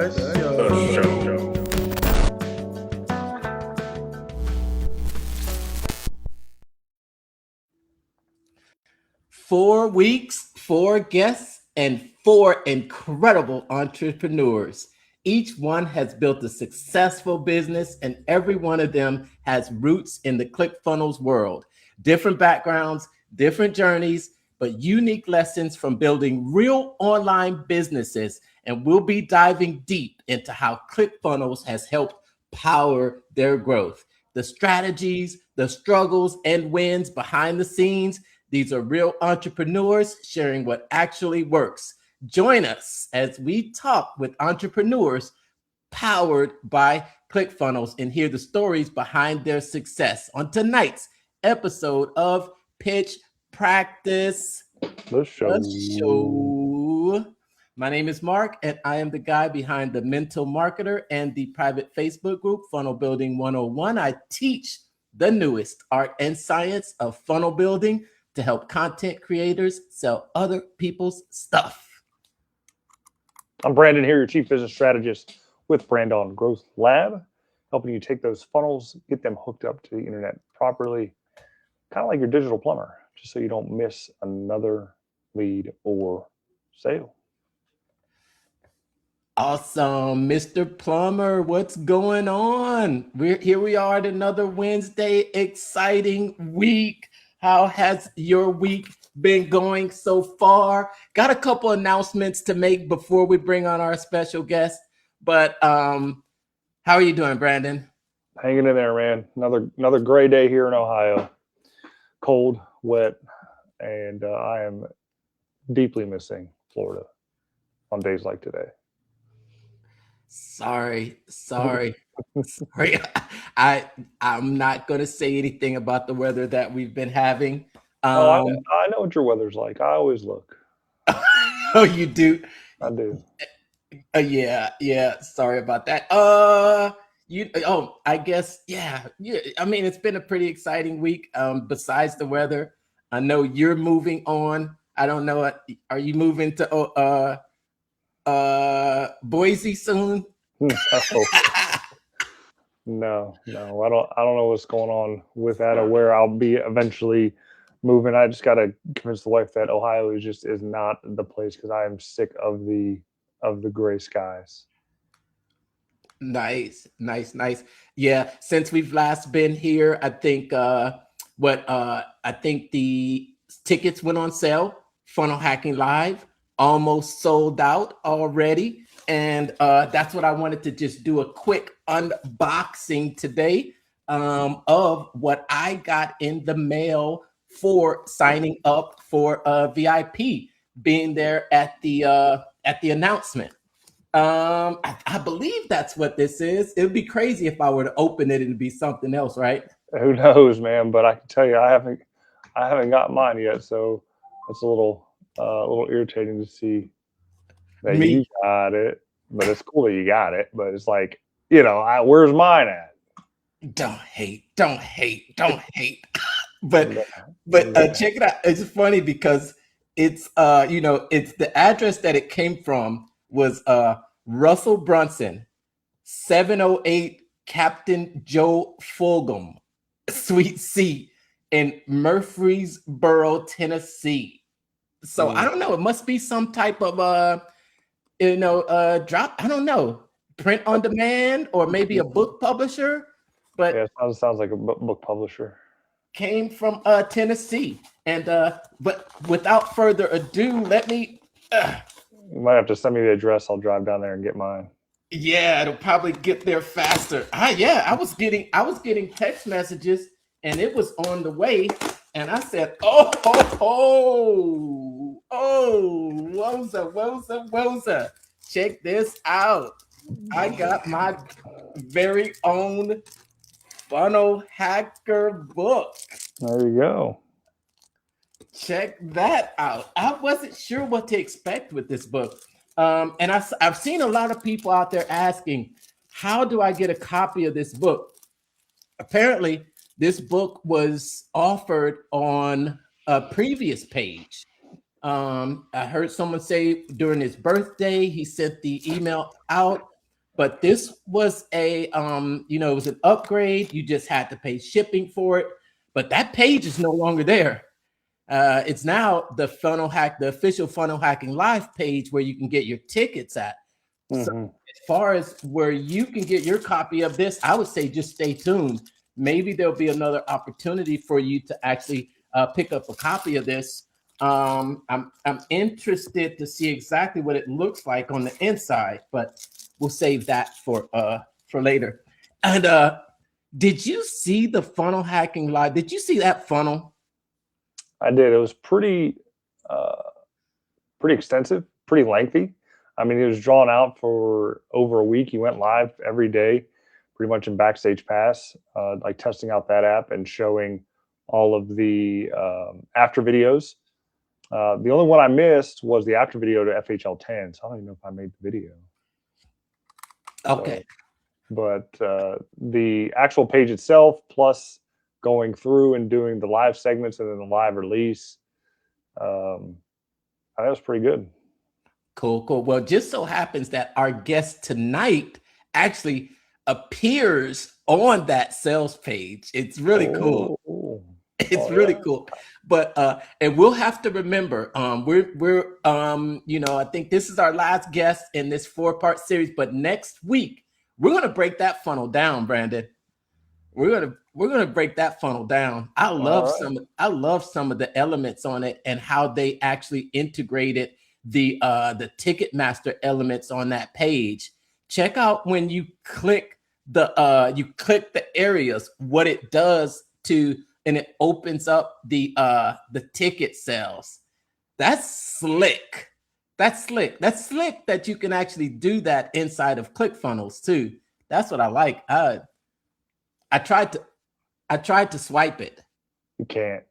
The show. 4 weeks, 4 guests, and 4 incredible entrepreneurs. Each one has built a successful business, and every one of them has roots in the ClickFunnels world. Different backgrounds, different journeys, but unique lessons from building real online businesses. And we'll be diving deep into how ClickFunnels has helped power their growth, the strategies, the struggles, and wins behind the scenes. These are real entrepreneurs sharing what actually works. Join us as we talk with entrepreneurs powered by ClickFunnels and hear the stories behind their success on tonight's episode of Pitch Practice, The show. the show. My name is Mark, and I am the guy behind the Mental Marketer and the private Facebook group, Funnel Building 101. I teach the newest art and science of funnel building to help content creators sell other people's stuff. I'm Brandon here, your Chief Business Strategist with Brandon Growth Lab, helping you take those funnels, get them hooked up to the internet properly, kind of like your digital plumber, just so you don't miss another lead or sale. Awesome, Mr. Plumber, what's going on? Here we are at another Wednesday, exciting week. How has your week been going so far? Got a couple announcements to make before we bring on our special guest, but how are you doing, Brandon? Hanging in there, man. Another gray day here in Ohio. Cold, wet, and I am deeply missing Florida on days like today. Sorry. I'm not going to say anything about the weather that we've been having. I know what your weather's like. I always look. Oh, you do? I do. Yeah. Sorry about that. I guess, yeah. I mean, it's been a pretty exciting week. Besides the weather, I know you're moving on. I don't know. Are you moving to Boise soon? No. I don't know what's going on with that or where I'll be eventually moving. I just got to convince the wife that Ohio is not the place, because I am sick of the gray skies. Nice. Yeah, since we've last been here, I think I think the tickets went on sale. Funnel Hacking Live almost sold out already, and that's what I wanted to just do a quick unboxing today of what I got in the mail for signing up for VIP, being there at the announcement. I believe that's what this is. It would be crazy if I were to open it and it'd be something else, right? Who knows, man? But I can tell you, I haven't got mine yet, so it's a little irritating to see that you got it. But it's cool that you got it. But it's like, where's mine at? Don't hate. but check it out. It's funny because it's it's the address that it came from was Russell Brunson, 708 Captain Joe Fulgham, Suite C in Murfreesboro, Tennessee. So I don't know. It must be some type of drop. I don't know, print on demand or maybe a book publisher. But yeah, it sounds like a book publisher. Came from Tennessee, and but without further ado, let me. You might have to send me the address. I'll drive down there and get mine. Yeah, it'll probably get there faster. I was getting text messages, and it was on the way, and I said, Woza, check this out. I got my very own Funnel Hacker book. There you go. Check that out. I wasn't sure what to expect with this book. And I've seen a lot of people out there asking, how do I get a copy of this book? Apparently, this book was offered on a previous page. I heard someone say during his birthday, he sent the email out But this was a it was an upgrade. You just had to pay shipping for it. But that page is no longer there. It's now the official Funnel Hacking Live page where you can get your tickets at. So as far as where you can get your copy of this, I would say just stay tuned. Maybe there'll be another opportunity for you to actually pick up a copy of this. I'm interested to see exactly what it looks like on the inside, but we'll save that for later. And did you see the Funnel Hacking Live? Did you see that funnel? I did. It was pretty extensive, pretty lengthy. I mean, it was drawn out for over a week. He went live every day, pretty much in Backstage Pass, like testing out that app and showing all of the after videos. The only one I missed was the after video to FHL 10. So I don't even know if I made the video. Okay. So, but the actual page itself, plus going through and doing the live segments and then the live release, that was pretty good. Cool. Well, just so happens that our guest tonight actually appears on that sales page. It's really cool. It's really cool. But and we'll have to remember, we're I think this is our last guest in this 4-part series, but next week we're gonna break that funnel down, Brandon. We're gonna break that funnel down. I love some of the elements on it and how they actually integrated the Ticketmaster elements on that page. Check out when you click the areas, what it does to, and it opens up the ticket sales. That's slick. That's slick that you can actually do that inside of ClickFunnels too. That's what I like. I tried to swipe it. You can't.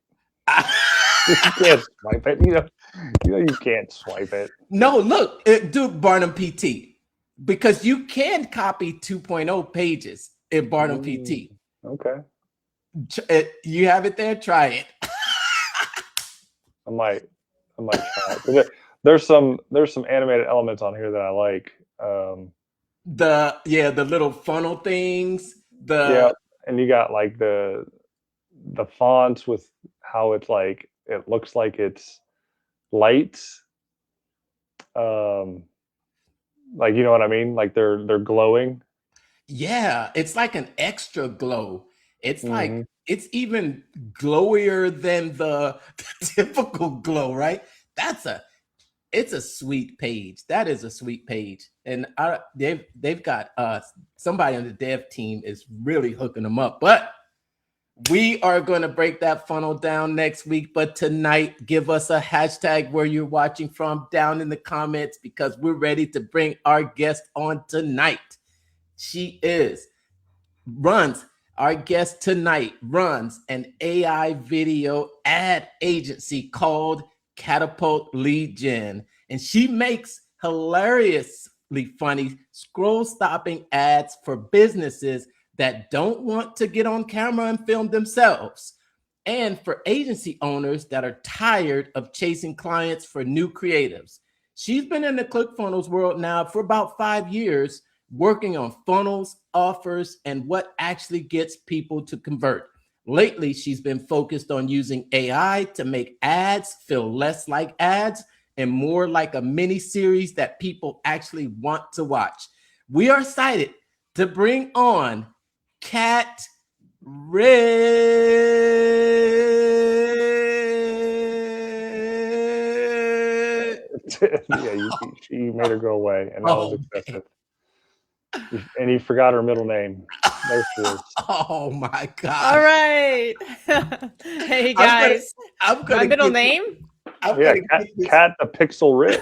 You can't swipe it. You know you can't swipe it. No, look, do Barnum PT, because you can copy 2.0 pages in Barnum PT. Okay. You have it there. Try it. I might try it. There's some animated elements on here that I like. The little funnel things. And you got like the fonts with how it's like, it looks like it's lights. Like, you know what I mean? Like they're glowing. Yeah, it's like an extra glow. It's like it's even glowier than the typical glow, right? It's a sweet page. That is a sweet page. And they've got somebody on the dev team is really hooking them up. But we are going to break that funnel down next week. But tonight, give us a hashtag where you're watching from down in the comments, because we're ready to bring our guest on tonight. Our guest tonight runs an AI video ad agency called Katapult Lead Gen, and she makes hilariously funny scroll-stopping ads for businesses that don't want to get on camera and film themselves, and for agency owners that are tired of chasing clients for new creatives. She's been in the ClickFunnels world now for about 5 years, working on funnels, offers, and what actually gets people to convert. Lately, she's been focused on using AI to make ads feel less like ads and more like a mini series that people actually want to watch. We are excited to bring on Kat Rich. Yeah, you made her go away, and that was excessive. And you forgot her middle name. There she is. Oh my God. All right. Hey guys. My middle name? Kat the Pixel Rich.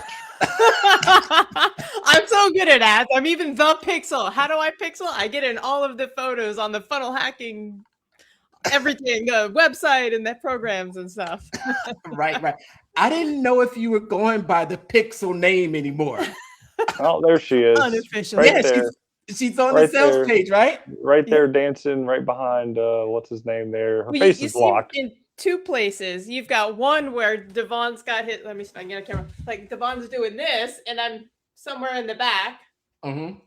I'm so good at ads. I'm even the pixel. How do I pixel? I get in all of the photos on the funnel hacking, everything, the website and the programs and stuff. Right. I didn't know if you were going by the pixel name anymore. Oh, there she is. Unofficial. Right there. She's on the sales page, right? Right there, dancing right behind what's his name there. Her face is blocked. In two places. You've got one where Devon's got his, let me see if I can get a camera. Like Devon's doing this, and I'm somewhere in the back. Mm-hmm.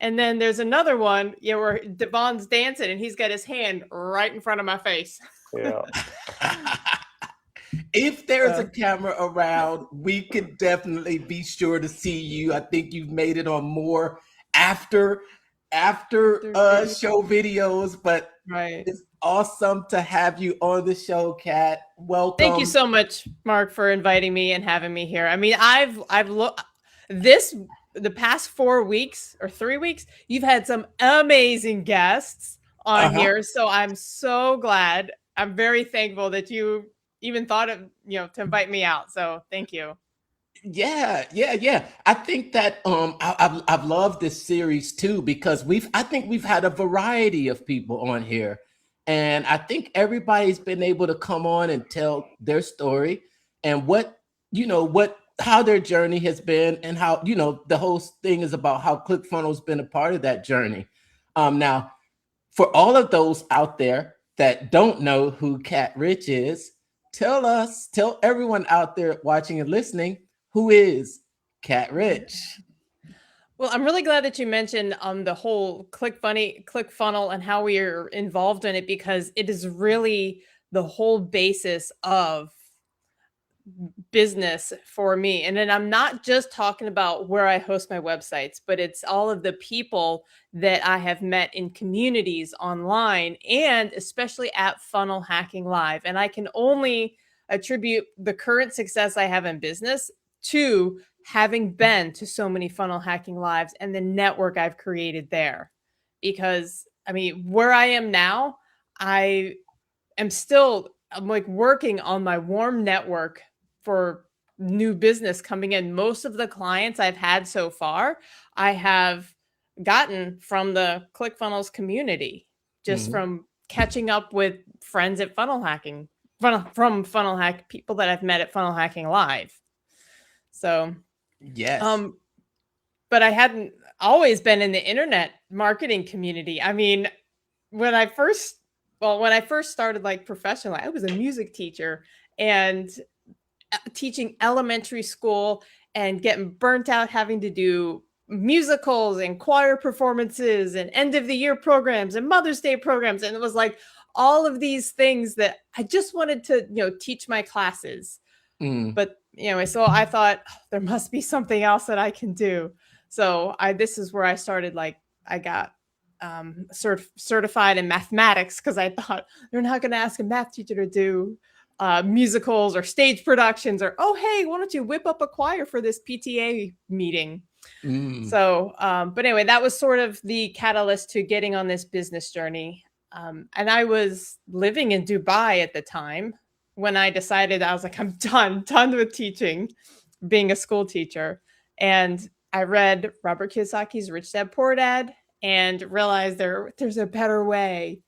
And then there's another one, where Devon's dancing and he's got his hand right in front of my face. Yeah. If there's a camera around, we could definitely be sure to see you. I think you've made it on more after show videos, but Right. it's awesome to have you on the show, Kat. Welcome. Thank you so much, Mark, for inviting me and having me here. I mean, I've looked the past 4 weeks or 3 weeks, you've had some amazing guests on here. So I'm so glad. I'm very thankful that you even thought of, to invite me out. So thank you. Yeah. I think that I've loved this series too, because I think we've had a variety of people on here, and I think everybody's been able to come on and tell their story and how their journey has been, and how the whole thing is about how ClickFunnels been a part of that journey. Now, for all of those out there that don't know who Kat Rich is, tell everyone out there watching and listening, who is Kat Rich? Well, I'm really glad that you mentioned the whole ClickFunnel and how we are involved in it, because it is really the whole basis of business for me. And then I'm not just talking about where I host my websites, but it's all of the people that I have met in communities online, and especially at Funnel Hacking Live. And I can only attribute the current success I have in business to having been to so many Funnel Hacking Lives and the network I've created there. Because I mean, where I am now, I'm like working on my warm network for new business coming in. Most of the clients I've had so far, I have gotten from the ClickFunnels community, just from catching up with friends at from Funnel Hack, people that I've met at Funnel Hacking Live. So, yes. But I hadn't always been in the internet marketing community. I mean, when I first started like professionally, I was a music teacher and teaching elementary school and getting burnt out having to do musicals and choir performances and end of the year programs and Mother's Day programs. And it was like all of these things that I just wanted to, teach my classes. But anyway, so I thought there must be something else that I can do. So this is where I started. Like I got certified in mathematics, because I thought they're not going to ask a math teacher to do musicals or stage productions, or, oh, hey, why don't you whip up a choir for this PTA meeting? So, but anyway, that was sort of the catalyst to getting on this business journey. And I was living in Dubai at the time when I decided, I was like, I'm done with teaching, being a school teacher. And I read Robert Kiyosaki's Rich Dad Poor Dad and realized there's a better way.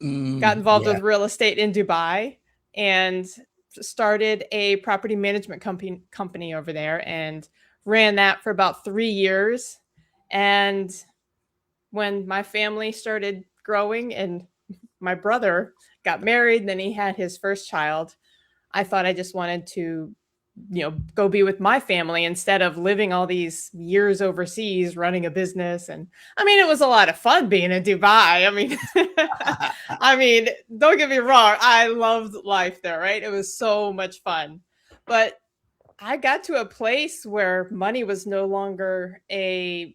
Got involved with real estate in Dubai and started a property management company over there, and ran that for about 3 years. And when my family started growing and my brother got married, and then he had his first child, I thought I just wanted to, go be with my family instead of living all these years overseas running a business. And I mean, it was a lot of fun being in Dubai. I mean, don't get me wrong, I loved life there, right? It was so much fun. But I got to a place where money was no longer I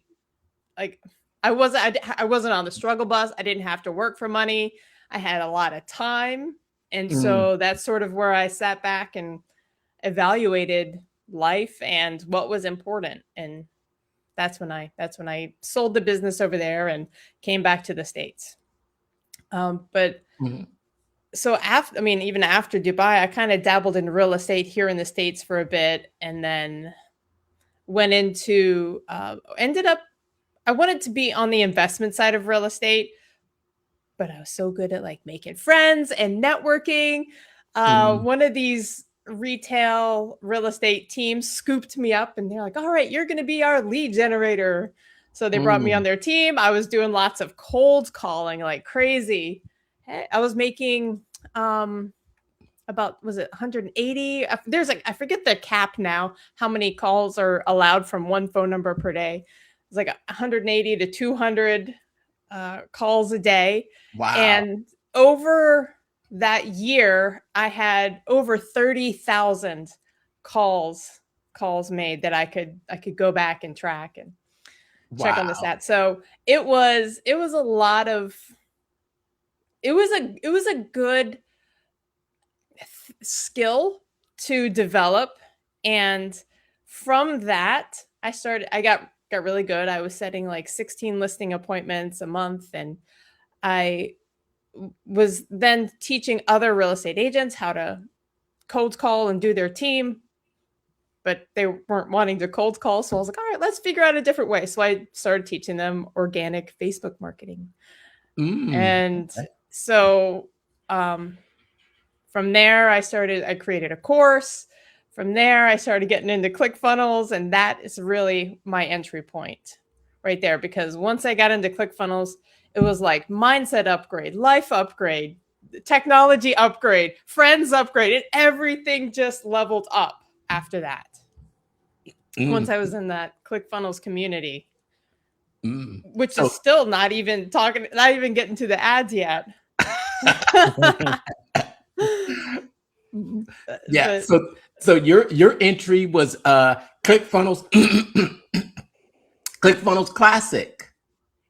wasn't on the struggle bus. I didn't have to work for money. I had a lot of time. And so that's sort of where I sat back and evaluated life and what was important. And that's when I sold the business over there and came back to the States. So even after Dubai, I kind of dabbled in real estate here in the States for a bit, and then went into, I wanted to be on the investment side of real estate, but I was so good at like making friends and networking. One of these retail real estate teams scooped me up, and they're like, all right, you're going to be our lead generator. So they brought me on their team. I was doing lots of cold calling like crazy. I was making about, was it 180? There's I forget the cap now, how many calls are allowed from one phone number per day. was like 180 to 200 calls a day. Wow. And over that year, I had over 30,000 calls made that I could go back and track and check on the stats. So it was a lot of, it was a good skill to develop. And from that, I got really good. I was setting like 16 listing appointments a month, and I was then teaching other real estate agents how to cold call and do their team, but they weren't wanting to cold call. So I was like, all right, let's figure out a different way. So I started teaching them organic Facebook marketing. And so from there, I created a course. From there, I started getting into ClickFunnels, and that is really my entry point right there. Because once I got into ClickFunnels, it was like mindset upgrade, life upgrade, technology upgrade, friends upgrade, and everything just leveled up after that. Once I was in that ClickFunnels community, which is still not even getting to the ads yet. Yeah. So your entry was ClickFunnels ClickFunnels Classic.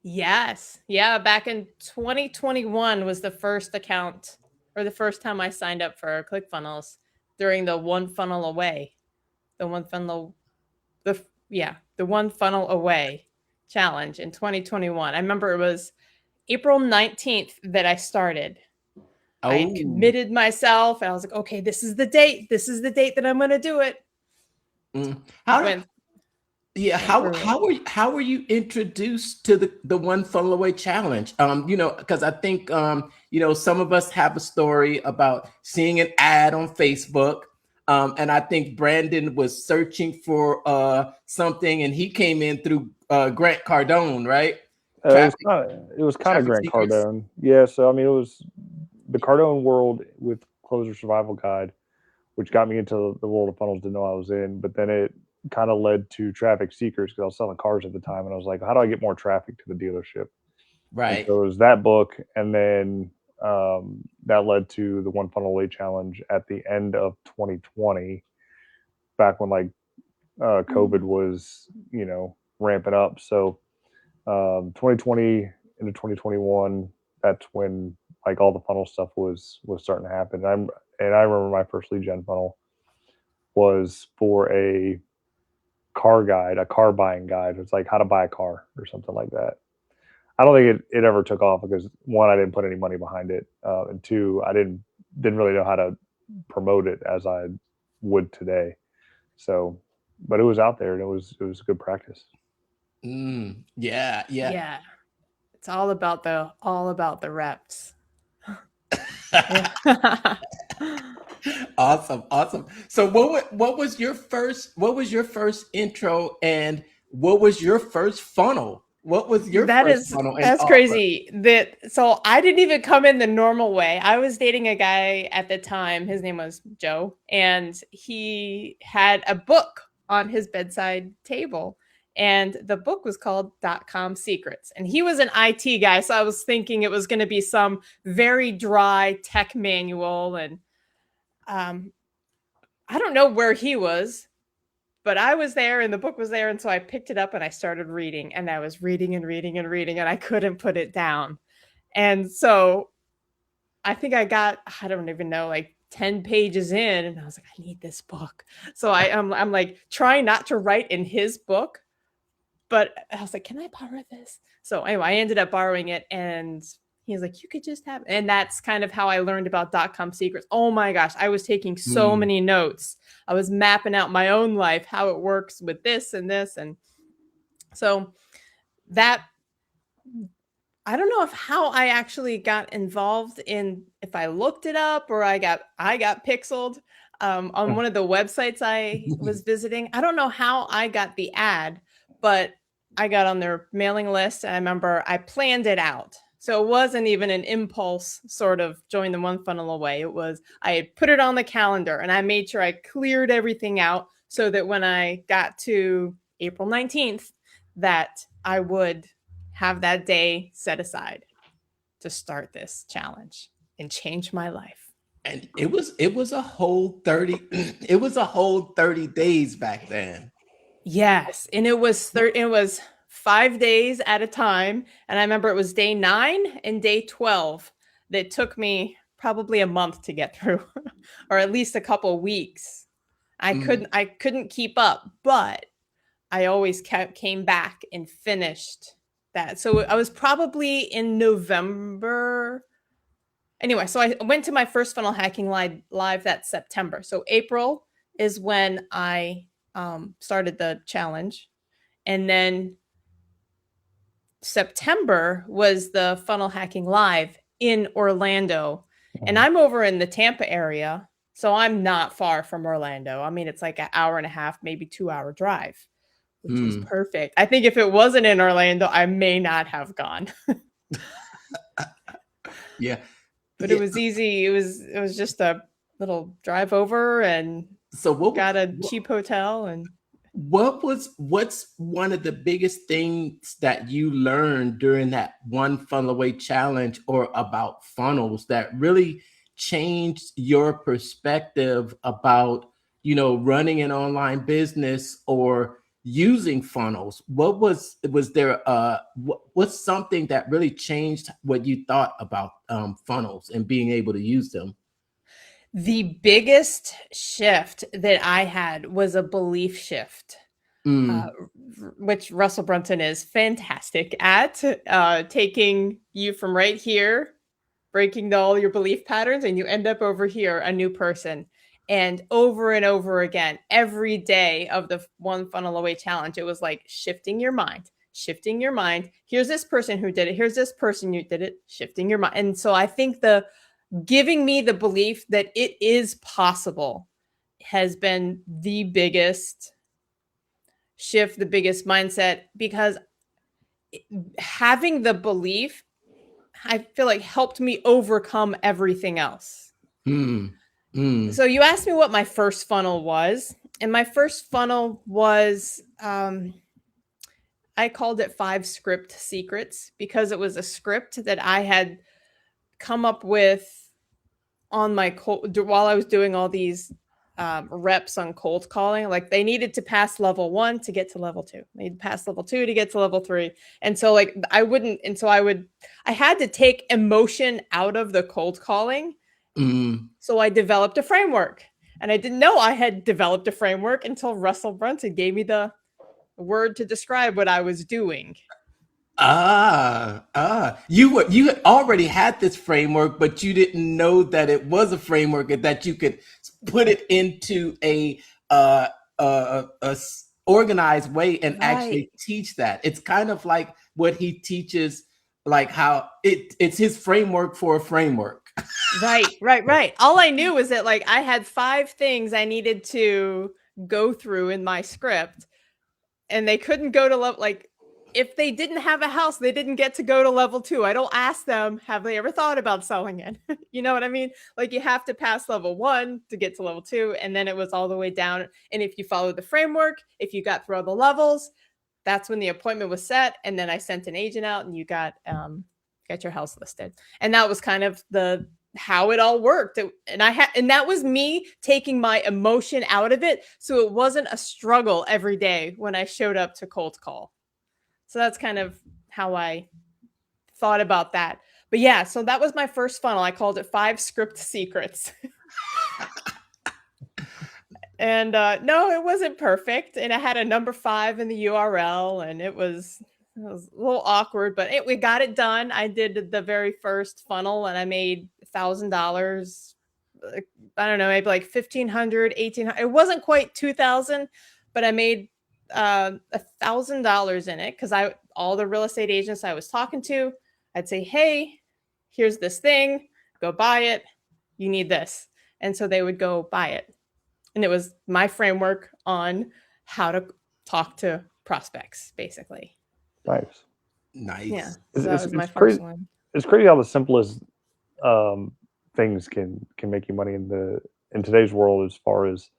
Yes. Yeah. Back in 2021 was the first account, or the first time I signed up for ClickFunnels during the One Funnel Away challenge in 2021. I remember it was April 19th that I started. I had committed myself, and I was like, okay, this is the date. This is the date that I'm going to do it. How were you introduced to the One Funnel Away challenge? Because I think some of us have a story about seeing an ad on Facebook. And I think Brandon was searching for something, and he came in through Grant Cardone, right? It was kind of Grant Cardone. Yeah. So, I mean, it was the Cardone world with Closer Survival Guide, which got me into the world of funnels, didn't know I was in. But then it kind of led to Traffic Seekers, because I was selling cars at the time. And I was like, how do I get more traffic to the dealership? Right. And so it was that book. And then that led to the One Funnel Away challenge at the end of 2020, back when like COVID was, ramping up. So 2020 into 2021, that's when like all the funnel stuff was starting to happen. And I remember my first lead gen funnel was for a car buying guide. It's like how to buy a car or something like that. I don't think it ever took off because, one, I didn't put any money behind it, and two, I didn't really know how to promote it as I would today. So, but it was out there, and it was good practice. Yeah. It's all about the reps. Awesome. So what was your first intro, and what was your first funnel? What was your first funnel? That's crazy. So I didn't even come in the normal way. I was dating a guy at the time. His name was Joe, and he had a book on his bedside table. And the book was called .com Secrets. And he was an IT guy. So I was thinking it was going to be some very dry tech manual. And I don't know where he was, but I was there and the book was there. And so I picked it up and I started reading. And I was reading and reading and reading. And I couldn't put it down. And so I think I don't even know, like 10 pages in. And I was like, I need this book. So I'm like trying not to write in his book. But I was like, can I borrow this? So anyway, I ended up borrowing it, and he's like, you could just have it. And that's kind of how I learned about .com Secrets. Oh my gosh, I was taking so many notes. I was mapping out my own life, how it works with this and this. And so that, I don't know how I actually got involved in, if I looked it up or I got pixeled on one of the websites I was visiting. I don't know how I got the ad, but I got on their mailing list. And I remember I planned it out. So it wasn't even an impulse sort of join the One Funnel Away. It was, I had put it on the calendar and I made sure I cleared everything out so that when I got to April 19th, that I would have that day set aside to start this challenge and change my life. And it was a whole 30 it was a whole 30 days back then. Yes, and it was 5 days at a time, and I remember it was day 9 and day 12 that took me probably a month to get through, or at least a couple weeks. I couldn't keep up, but I always came back and finished that. So I was probably in November. Anyway, so I went to my first funnel hacking live that September. So April is when I started the challenge, and then September was the funnel hacking live in Orlando, and I'm over in the Tampa area, so I'm not far from Orlando. I mean, it's like an hour and a half, maybe 2-hour drive, which was perfect. I think if it wasn't in Orlando, I may not have gone. Yeah. But it was easy. It was just a little drive over, and so got a cheap hotel. And what's one of the biggest things that you learned during that one funnel away challenge, or about funnels, that really changed your perspective about, running an online business or using funnels? Was there what's something that really changed what you thought about funnels and being able to use them? The biggest shift that I had was a belief shift, which Russell Brunson is fantastic at, taking you from right here, breaking all your belief patterns, and you end up over here, a new person. And over again, every day of the one funnel away challenge, it was like shifting your mind. Here's this person who did it. Here's this person who did it. Shifting your mind. And so I think giving me the belief that it is possible has been the biggest shift, the biggest mindset, because having the belief, I feel like, helped me overcome everything else. So you asked me what my first funnel was, and my first funnel was, I called it 5 Script Secrets, because it was a script that I had come up with on my while I was doing all these reps on cold calling. Like, they needed to pass level 1 to get to level 2. They needed to pass level 2 to get to level 3. And so I had to take emotion out of the cold calling. So I developed a framework, and I didn't know I had developed a framework until Russell Brunson gave me the word to describe what I was doing. You already had this framework, but you didn't know that it was a framework and that you could put it into a organized way and actually teach that. It's kind of like what he teaches, like how it's his framework for a framework. Right. All I knew was that, like, I had 5 things I needed to go through in my script, and they couldn't go to level, like, if they didn't have a house, they didn't get to go to level 2. I don't ask them, have they ever thought about selling it? You know what I mean? Like, you have to pass level 1 to get to level 2, and then it was all the way down. And if you follow the framework, if you got through all the levels, that's when the appointment was set. And then I sent an agent out, and you got your house listed. And that was kind of how it all worked. And that was me taking my emotion out of it, so it wasn't a struggle every day when I showed up to cold call. So that's kind of how I thought about that. But yeah, so that was my first funnel. I called it 5 Script Secrets. And no, it wasn't perfect, and it had a number 5 in the URL, and it was a little awkward, but we got it done. I did the very first funnel, and I made $1,000. I don't know, maybe like $1,500, $1,800. It wasn't quite $2,000, but I made $1,000 in it, because all the real estate agents I was talking to, I'd say, hey, here's this thing, go buy it. You need this. And so they would go buy it. And it was my framework on how to talk to prospects, basically. Nice. Yeah. So that was my first crazy. one. It's crazy how the simplest things can make you money in today's world. As far as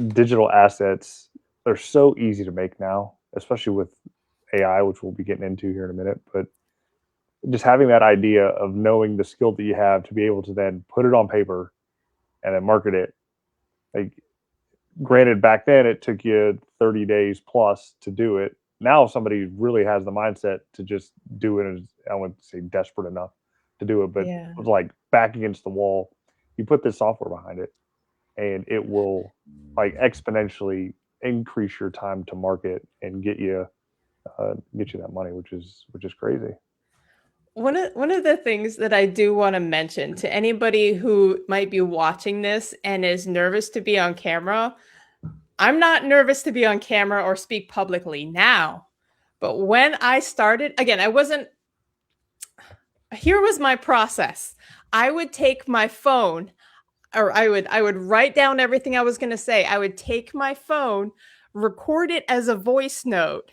digital assets, they're so easy to make now, especially with AI, which we'll be getting into here in a minute. But just having that idea of knowing the skill that you have to be able to then put it on paper and then market it. Like, granted, back then it took you 30 days plus to do it. Now somebody really has the mindset to just do it, and I wouldn't say desperate enough to do it, but Yeah. like back against the wall. You put this software behind it, and it will like exponentially increase your time to market and get you that money, which is crazy. One of the things that I do want to mention to anybody who might be watching this and is nervous to be on camera, I'm not nervous to be on camera or speak publicly now. But when I started, again, here was my process. I would take my phone, or I would write down everything I was going to say. I would take my phone, record it as a voice note,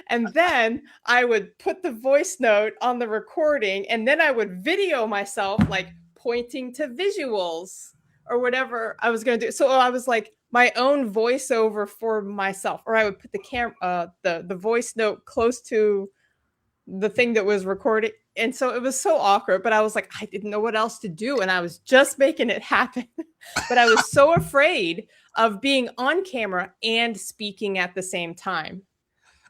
and then I would put the voice note on the recording, and then I would video myself like pointing to visuals or whatever I was going to do. So I was like my own voiceover for myself, or I would put the voice note close to the thing that was recorded. And so it was so awkward, but I was like, I didn't know what else to do. And I was just making it happen. But I was so afraid of being on camera and speaking at the same time.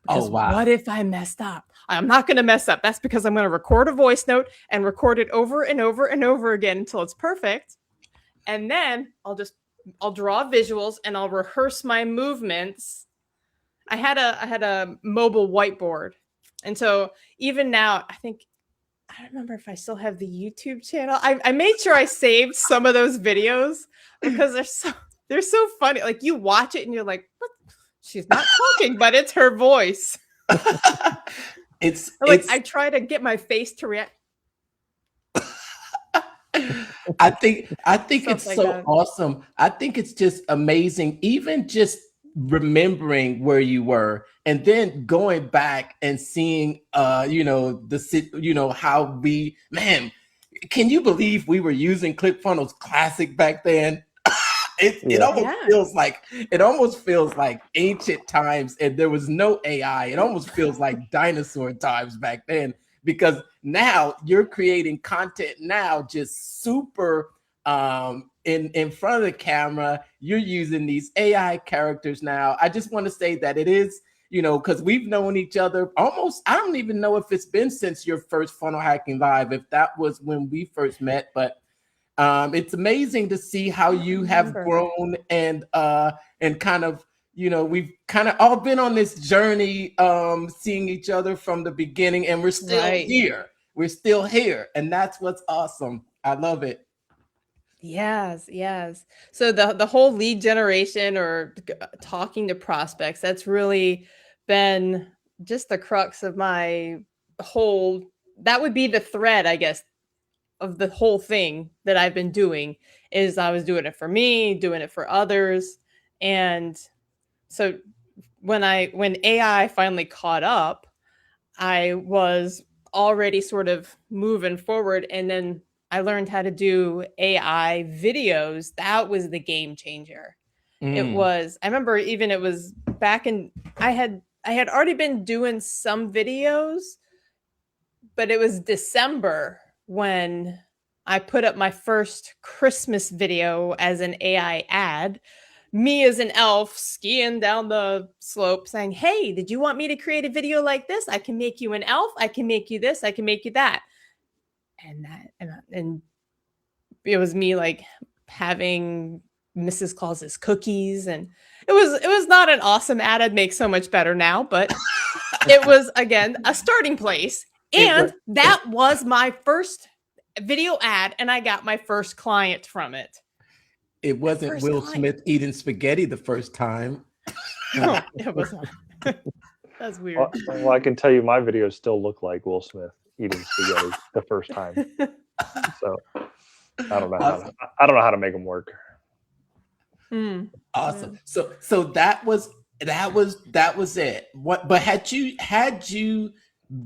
Because what if I messed up? I'm not going to mess up. That's because I'm going to record a voice note and record it over and over and over again until it's perfect. And then I'll draw visuals and I'll rehearse my movements. I had a mobile whiteboard. And so even now, I don't remember if I still have the YouTube channel. I made sure I saved some of those videos because they're so funny. Like, you watch it and you're like, what? She's not talking, but it's her voice. I try to get my face to react. I think it's like so awesome. I think it's just amazing. Even just remembering where you were and then going back and seeing how can you believe we were using ClickFunnels Classic back then? It almost feels like ancient times, and there was no AI. It almost feels like dinosaur times back then, because now you're creating content now just super in front of the camera. You're using these AI characters now. I just want to say that it is, because we've known each other almost, I don't even know if it's been since your first Funnel Hacking Live, if that was when we first met, but it's amazing to see how you have grown and kind of, we've kind of all been on this journey, seeing each other from the beginning, and we're still here. We're still here, and that's what's awesome. I love it. Yes. So the whole lead generation or talking to prospects, that's really been just the crux of my whole. That would be the thread, I guess, of the whole thing that I've been doing. Is I was doing it for me, doing it for others. And so when AI finally caught up, I was already sort of moving forward. And then I learned how to do AI videos. That was the game changer. It was, I remember even it was back in, I had already been doing some videos, but it was December when I put up my first Christmas video as an AI ad, me as an elf skiing down the slope saying, hey, did you want me to create a video like this? I can make you an elf. I can make you this. I can make you that. And it was me like having Mrs. Claus's cookies. And it was not an awesome ad. I'd make so much better now, but it was, again, a starting place. And that was my first video ad, and I got my first client from it. It wasn't Will Smith eating spaghetti the first time. No, it was not. That's weird. Well, I can tell you my videos still look like Will Smith eating spaghetti the first time. So I don't know how to make them work. Awesome. So that was it. But had you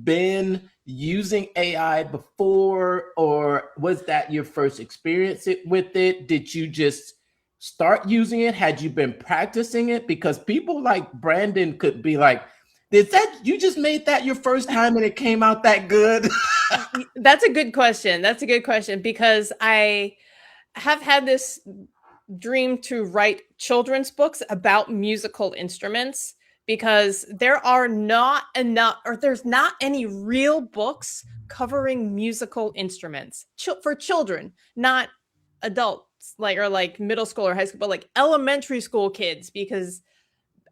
been using AI before, or was that your first experience with it? Did you just start using it? Had you been practicing it? Because people like Brandon could be like, Did that, you just made that your first time and it came out that good? That's a good question. That's a good question because I have had this dream to write children's books about musical instruments because there are not enough, or there's not any real books covering musical instruments for children, not adults, like, or like middle school or high school, but like elementary school kids, because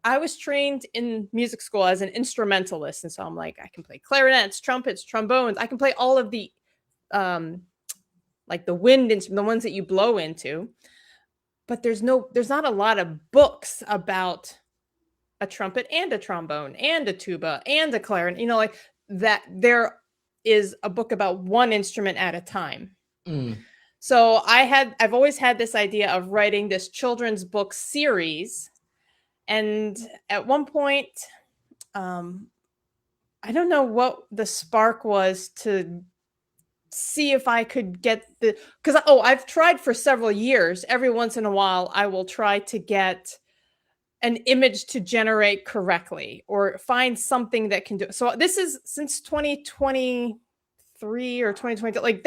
I was trained in music school as an instrumentalist. And so I'm like, I can play clarinets, trumpets, trombones. I can play all of the, like the wind instrument, the ones that you blow into. But there's not a lot of books about a trumpet and a trombone and a tuba and a clarinet, like that. There is a book about one instrument at a time. So I've always had this idea of writing this children's book series. And at one point, I don't know what the spark was to see if I could get because I've tried for several years. Every once in a while, I will try to get an image to generate correctly or find something that can do it. So this is since 2023 or 2022. Like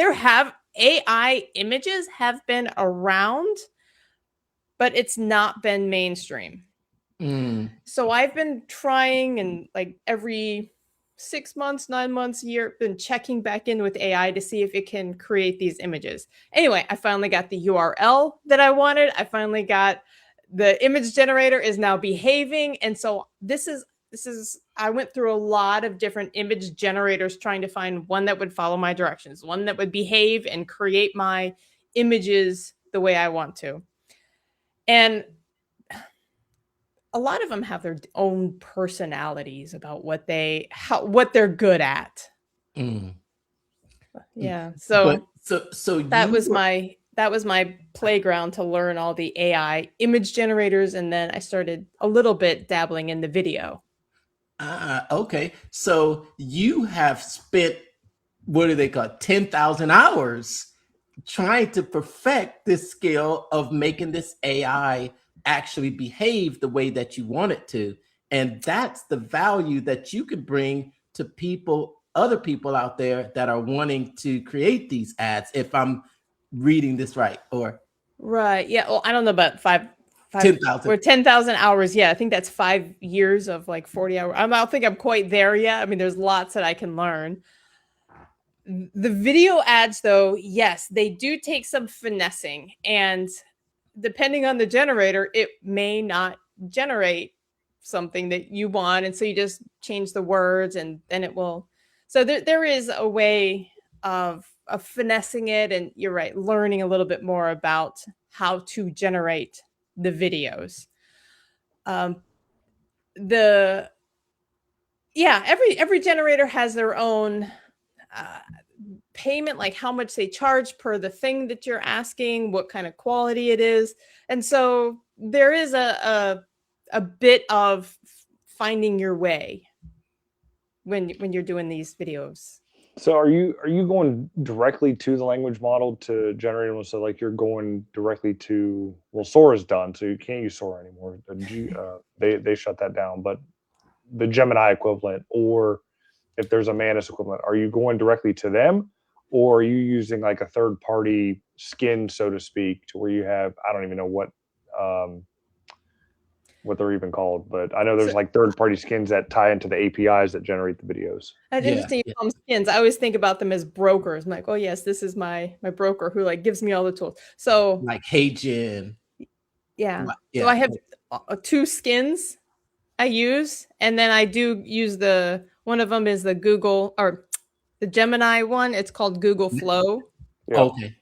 AI images have been around, but it's not been mainstream. So I've been trying, and like every 6 months, 9 months, a year, been checking back in with AI to see if it can create these images. Anyway, I finally got the URL that I wanted. I finally got the image generator is now behaving. And so this is, I went through a lot of different image generators trying to find one that would follow my directions, one that would behave and create my images the way I want to. And a lot of them have their own personalities about what they're good at. Yeah. So that was my playground to learn all the AI image generators. And then I started a little bit dabbling in the video. Okay. So you have spent, what do they call it, 10,000 hours trying to perfect this skill of making this AI actually behave the way that you want it to. And that's the value that you could bring to other people out there that are wanting to create these ads, if I'm reading this right. Or right. Yeah. Well, I don't know about 10,000. We're 10,000 hours. Yeah. I think that's 5 years of like 40 hours. I don't think I'm quite there yet. I mean, there's lots that I can learn. The video ads, though, yes, they do take some finessing, and depending on the generator, it may not generate something that you want. And so you just change the words and then it will. So there is a way of finessing it. And you're right, learning a little bit more about how to generate the videos. Every generator has their own payment, like how much they charge per the thing that you're asking, what kind of quality it is. And so there is a bit of finding your way when you're doing these videos. So are you going directly to the language model to generate them? So like you're going directly to, well, Sora's done, so you can't use Sora anymore. They shut that down, but the Gemini equivalent, or if there's a Manus equivalent, are you going directly to them, or are you using like a third party skin, so to speak, to where you have, I don't even know what they're even called, but I know there's like third party skins that tie into the APIs that generate the videos. That's interesting. You call them skins. I always think about them as brokers. I'm like, oh yes, this is my broker who like gives me all the tools. So like HeyGen. Yeah. So I have 2 skins I use, and then I do use one of them is the Google, or the Gemini one. It's called Google Flow. Yeah. Okay.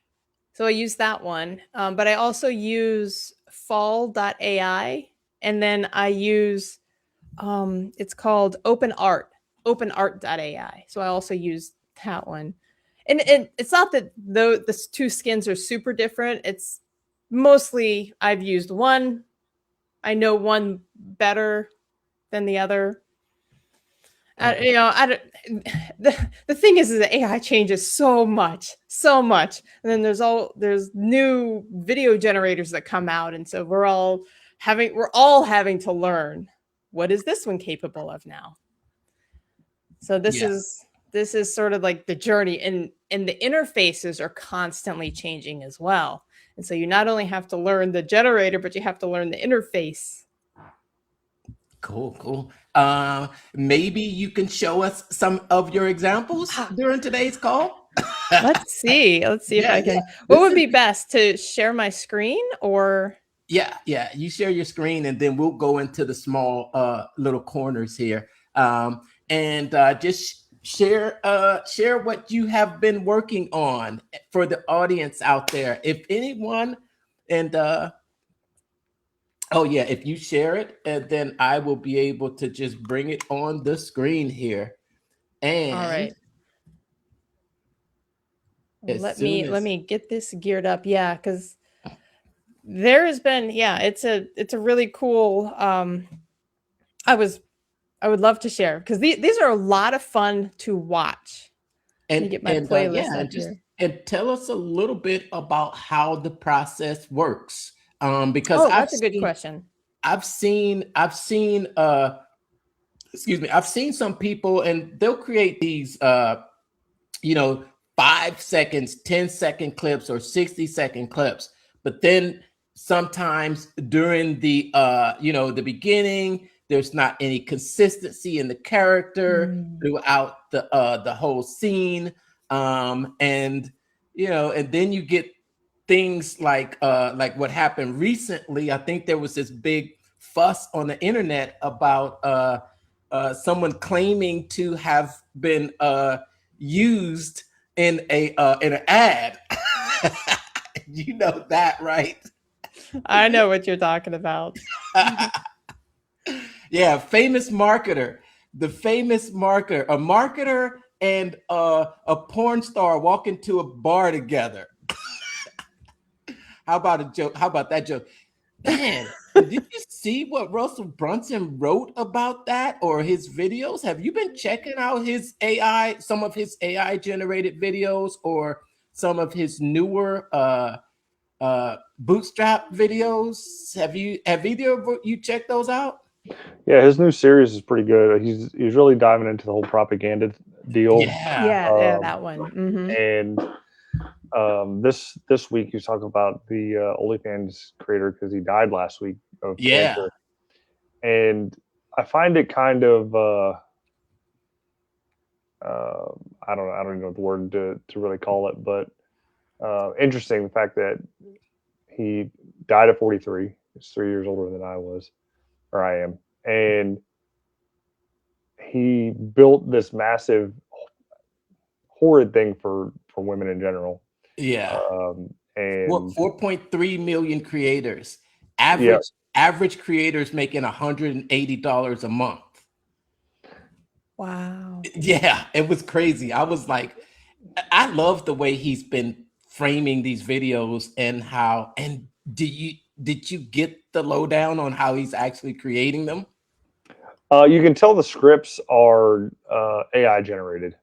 So I use that one. But I also use fall.ai, and then I use it's called openart.ai. So I also use that one. And it's not that the 2 skins are super different. It's mostly I've used one. I know one better than the other. The thing is that AI changes so much, and then there's new video generators that come out, and so we're all having to learn, what is this one capable of now? So this Yeah. is sort of like the journey, and the interfaces are constantly changing as well. And so you not only have to learn the generator, but you have to learn the interface. Cool. Maybe you can show us some of your examples during today's call. Let's see if I can. What would be best, to share my screen or? Yeah. You share your screen, and then we'll go into the small little corners here, and just share what you have been working on for the audience out there. If anyone, and oh yeah, if you share it, and then I will be able to just bring it on the screen here. And all right. Let soon as me get this geared up. Yeah, because there has been, it's a really cool. I would love to share, because these are a lot of fun to watch. Let me get my playlist up here. And tell us a little bit about how the process works. Because That's a good question. I've seen some people, and they'll create these 5 seconds, 10-second clips, or 60-second clips. But then sometimes during the the beginning, there's not any consistency in the character throughout the whole scene. And and then you get things like what happened recently. I think there was this big fuss on the internet about someone claiming to have been used in an ad. You know that, right? I know what you're talking about. Yeah, famous marketer. The famous marketer, a marketer and a porn star walk into a bar together. How about a joke? How about that joke? Man, did you see what Russell Brunson wrote about that, or his videos? Have you been checking out his AI, some of his AI generated videos, or some of his newer bootstrap videos? Have either of you checked those out? Yeah, his new series is pretty good. He's really diving into the whole propaganda deal. Yeah, that one. And this week he was talking about the OnlyFans creator, because he died last week of cancer. And I find it kind of I don't even know the word to really call it, but interesting, the fact that he died at 43. He's 3 years older than I am, and he built this massive horrid thing for women in general. And 4.3 million creators. Average creators making $180 a month. Wow. Yeah, it was crazy. I was like, I love the way he's been framing these videos, and did you get the lowdown on how he's actually creating them? You can tell the scripts are AI generated.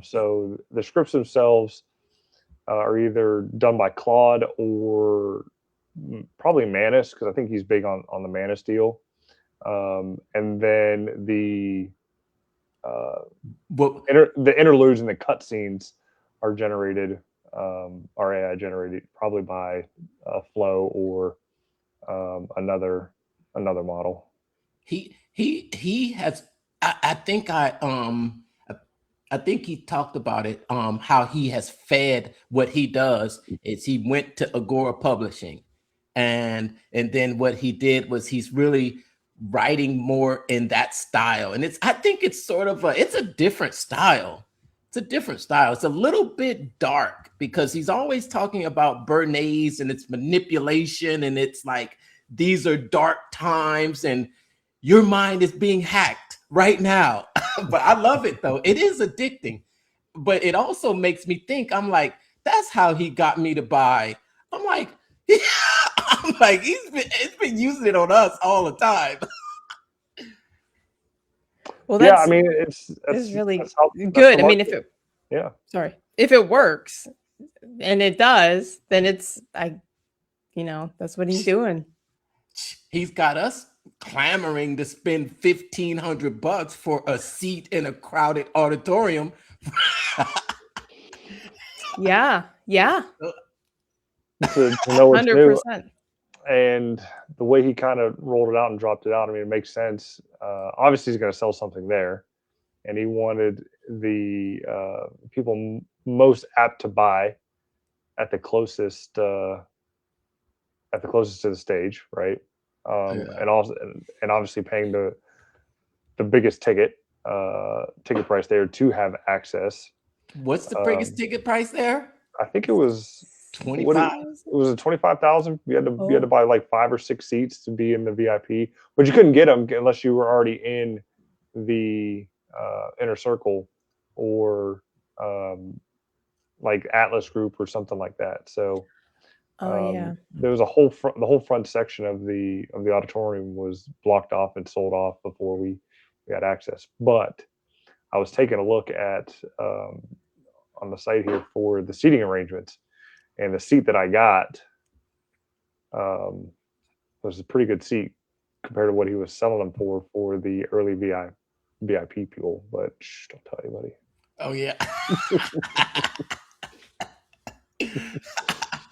So the scripts themselves are either done by Claude or probably Manus, because I think he's big on the Manus deal. And then the interludes and the cutscenes are generated, are AI generated, probably by Flow or another model. He has. I think he talked about it. How he has fed what he does is he went to Agora Publishing, and then what he did was he's really writing more in that style. And I think it's sort of it's a different style. It's a different style. It's a little bit dark, because he's always talking about Bernays and its manipulation, and it's like, these are dark times and your mind is being hacked right now. But I love it though. It is addicting, but it also makes me think. I'm like, that's how he got me to buy. I'm like, he's been using it on us all the time. Well, I mean, it's really good. I mean, if it works, and it does, then that's what he's doing. He's got us clamoring to spend $1,500 for a seat in a crowded auditorium. Yeah. To know what's new. 100%. And the way he kind of rolled it out and dropped it out, I mean, it makes sense. Obviously, he's going to sell something there, and he wanted the people most apt to buy at the closest to the stage, right? And also, and obviously paying the biggest ticket price there to have access. What's the biggest ticket price there? I think it was 25. It was a 25,000. You had to buy like 5 or 6 seats to be in the VIP, but you couldn't get them unless you were already in the inner circle or like Atlas Group or something like that. So there was the whole front section of the auditorium was blocked off and sold off before we had access. But I was taking a look at on the site here for the seating arrangements, and the seat that I got was a pretty good seat compared to what he was selling them for the early VIP people. But don't tell anybody. Oh yeah.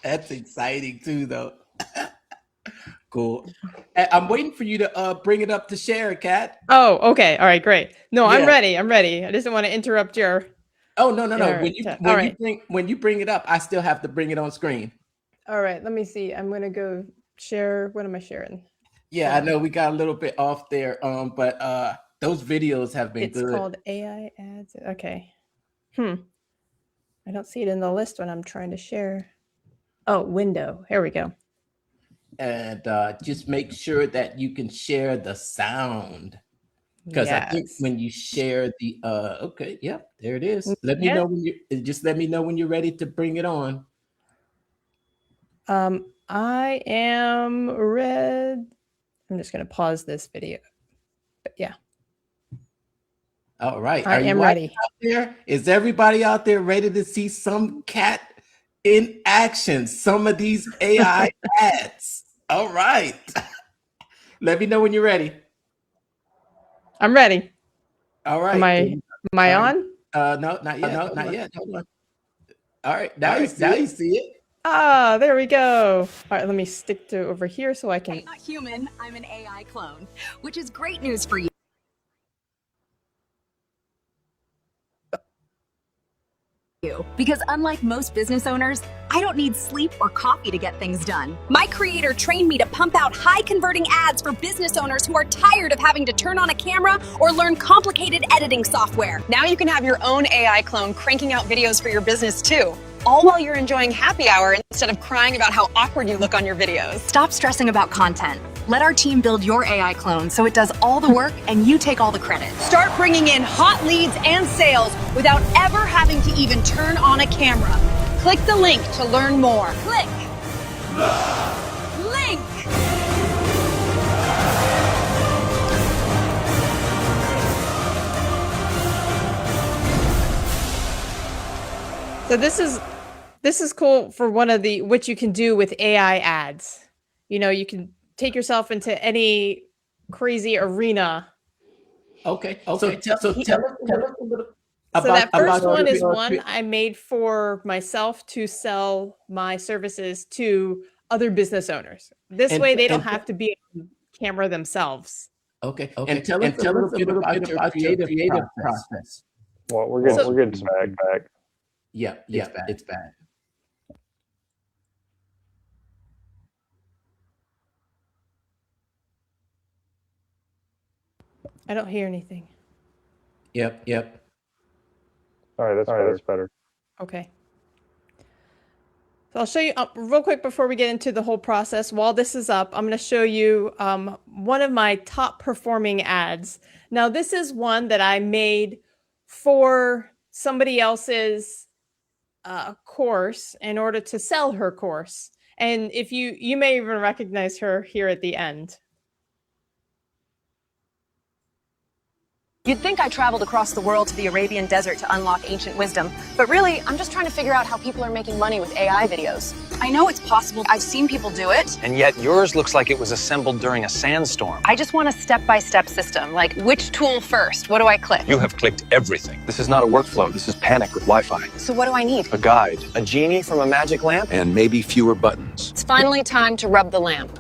That's exciting too, though. Cool. I'm waiting for you to bring it up to share, Kat. Oh, okay. All right, great. No, I'm ready. I just don't want to interrupt your. Oh no. When you bring it up, I still have to bring it on screen. All right, let me see. I'm gonna go share. What am I sharing? Yeah, I know we got a little bit off there, but those videos have been good. It's called AI ads. Okay. I don't see it in the list when I'm trying to share. Oh, window. Here we go. And just make sure that you can share the sound, because I think when you share the okay, yep, there it is. Let me know when you're ready to bring it on. I am ready. I'm just going to pause this video. But yeah. All right. I am ready. Out there? Is everybody out there ready to see some Kat in action? Some of these AI ads. All right. Let me know when you're ready. I'm ready. All right. Am I on? No, not yet. No, not yet. Hold on. All right. Now you see it. Ah, there we go. All right, let me stick to over here so I can. I'm not human. I'm an AI clone, which is great news for you. Because unlike most business owners, I don't need sleep or coffee to get things done. My creator trained me to pump out high-converting ads for business owners who are tired of having to turn on a camera or learn complicated editing software. Now you can have your own AI clone cranking out videos for your business too, all while you're enjoying happy hour instead of crying about how awkward you look on your videos. Stop stressing about content. Let our team build your AI clone so it does all the work and you take all the credit. Start bringing in hot leads and sales without ever having to even turn on a camera. Click the link to learn more. Click the link. So this is cool for one of the what you can do with AI ads. You know, you can take yourself into any crazy arena. Okay. So tell us a little about. So that first one is one I made for myself to sell my services to other business owners. This way, they don't have to be on camera themselves. Okay. And tell us a little bit about your creative process. Well, we're getting some back. Yeah, it's bad. I don't hear anything. Yep. All right, that's better. Okay. So I'll show you real quick before we get into the whole process. While this is up, I'm going to show you one of my top performing ads. Now, this is one that I made for somebody else's course in order to sell her course. And if you may even recognize her here at the end. You'd think I traveled across the world to the Arabian desert to unlock ancient wisdom, but really, I'm just trying to figure out how people are making money with AI videos. I know it's possible. I've seen people do it. And yet yours looks like it was assembled during a sandstorm. I just want a step-by-step system, like which tool first? What do I click? You have clicked everything. This is not a workflow. This is panic with Wi-Fi. So what do I need? A guide, a genie from a magic lamp, And maybe fewer buttons. It's finally time to rub the lamp.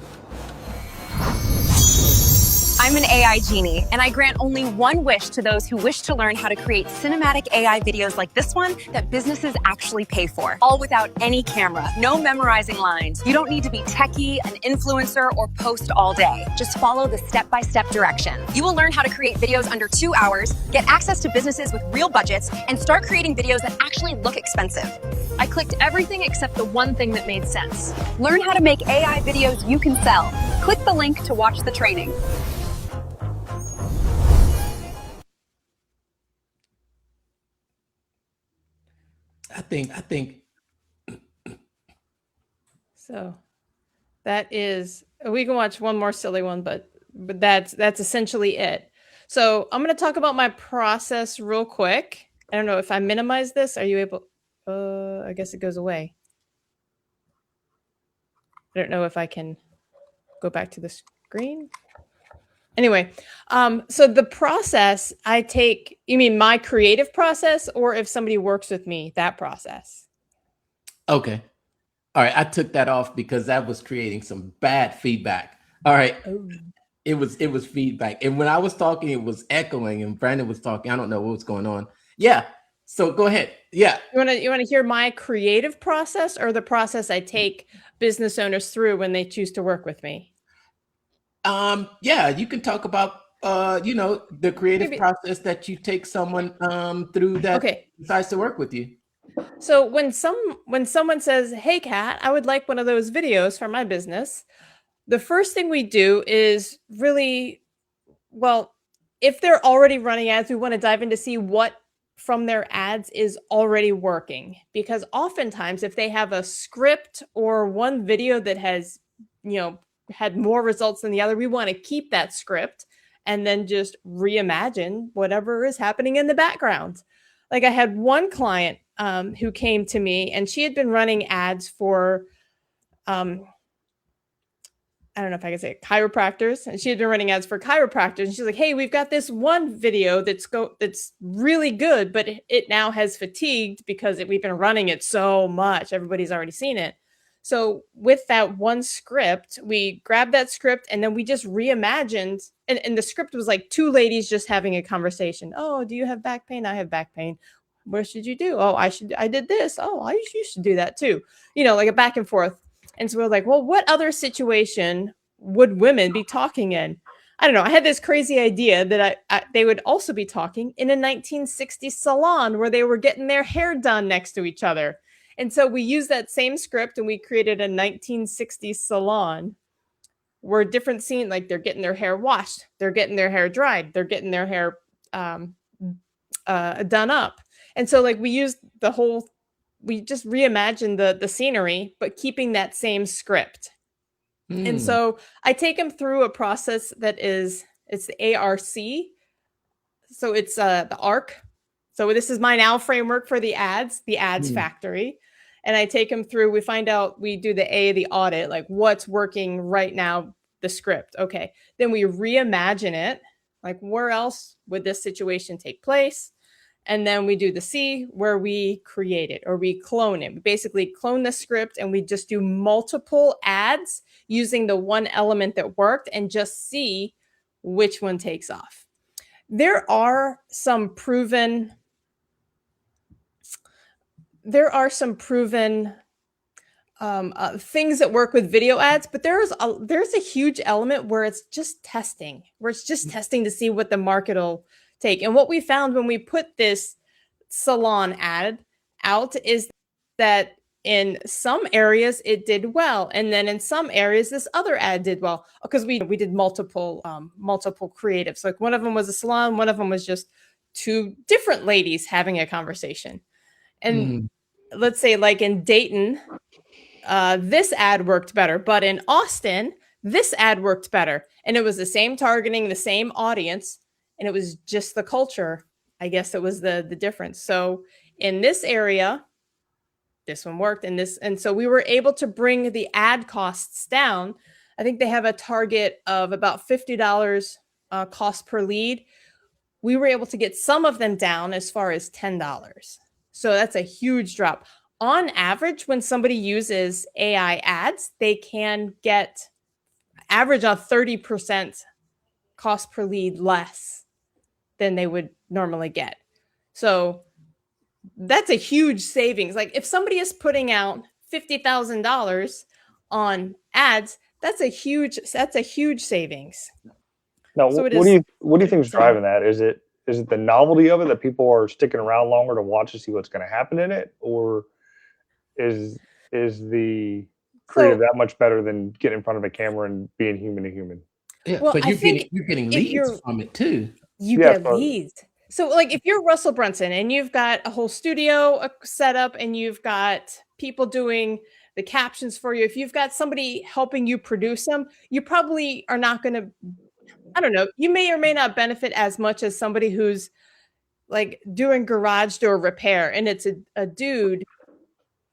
I'm an AI genie, and I grant only one wish to those who wish to learn how to create cinematic AI videos like this one that businesses actually pay for, all without any camera, no memorizing lines. You don't need to be techie, an influencer, or post all day. Just follow the step-by-step direction. You will learn how to create videos under 2 hours, get access to businesses with real budgets, and start creating videos that actually look expensive. I clicked everything except the one thing that made sense. Learn how to make AI videos you can sell. Click the link to watch the training. I think So that is, we can watch one more silly one, but that's essentially it. So I'm going to talk about my process real quick. I don't know if I minimize this. Are you able? I guess it goes away. I don't know if I can go back to the screen. Anyway, so the process I take, you mean my creative process, or if somebody works with me, that process? okay. All right, I took that off because that was creating some bad feedback. All right. Oh. It was feedback. And when I was talking, it was echoing, and Brandon was talking. I don't know what was going on. Yeah. So go ahead. Yeah. You want to hear my creative process, or the process I take business owners through when they choose to work with me? Yeah, you can talk about the creative process that you take someone through that decides to work with you. So when someone says, "Hey Kat, I would like one of those videos for my business," the first thing we do is really, well, if they're already running ads, we want to dive in to see what from their ads is already working. Because oftentimes if they have a script or one video that has, had more results than the other, we want to keep that script and then just reimagine whatever is happening in the background. Like I had one client who came to me, and she had been running ads for, I don't know if I can say it, chiropractors. And she had been running ads for chiropractors. And she's like, "Hey, we've got this one video that's really good, but it now has fatigued because we've been running it so much. Everybody's already seen it." So with that one script, we grabbed that script and then we just reimagined. And the script was like two ladies just having a conversation. "Oh, do you have back pain? I have back pain. What should you do? Oh, I did this. Oh, you should do that too." Like a back and forth. And so we're like, well, what other situation would women be talking in? I don't know. I had this crazy idea that they would also be talking in a 1960s salon where they were getting their hair done next to each other. And so we used that same script and we created a 1960s salon where different scenes, like they're getting their hair washed, they're getting their hair dried, they're getting their hair done up. And so like we just reimagined the scenery, but keeping that same script. And so I take them through a process it's the ARC. So it's the ARC. So this is my now framework for the ads factory. And I take them through, we find out, we do the audit, like what's working right now, the script. Okay. Then we reimagine it. Like where else would this situation take place? And then we do the C, where we create it or we clone it. We basically clone the script and we just do multiple ads using the one element that worked and just see which one takes off. There are some proven things that work with video ads, but there's a huge element where it's just testing, to see what the market will take. And what we found when we put this salon ad out is that in some areas it did well, and then in some areas this other ad did well, because we did multiple creatives. Like one of them was a salon, one of them was just two different ladies having a conversation. And let's say like in Dayton, this ad worked better, but in Austin, this ad worked better. And it was the same targeting, the same audience. and it was just the culture. I guess it was the difference. So in this area, this one worked, and so we were able to bring the ad costs down. I think they have a target of about $50 cost per lead. We were able to get some of them down as far as $10. So that's a huge drop. On average, when somebody uses AI ads, they can get average of 30% cost per lead less than they would normally get. So that's a huge savings. Like if somebody is putting out $50,000 on ads, that's a huge savings. Now, So it what is do you think is driving that? Is it the novelty of it that people are sticking around longer to watch to see what's going to happen in it, or is the creative So that much better than getting in front of a camera and being human to human? Yeah, well, but I think you're getting if leads you're from it too. you Yeah, get so- leads. So like if you're Russell Brunson and you've got a whole studio set up and you've got people doing the captions for you, if you've got somebody helping you produce them, you probably are not going to, I don't know, you may or may not benefit as much as somebody who's like doing garage door repair and it's a dude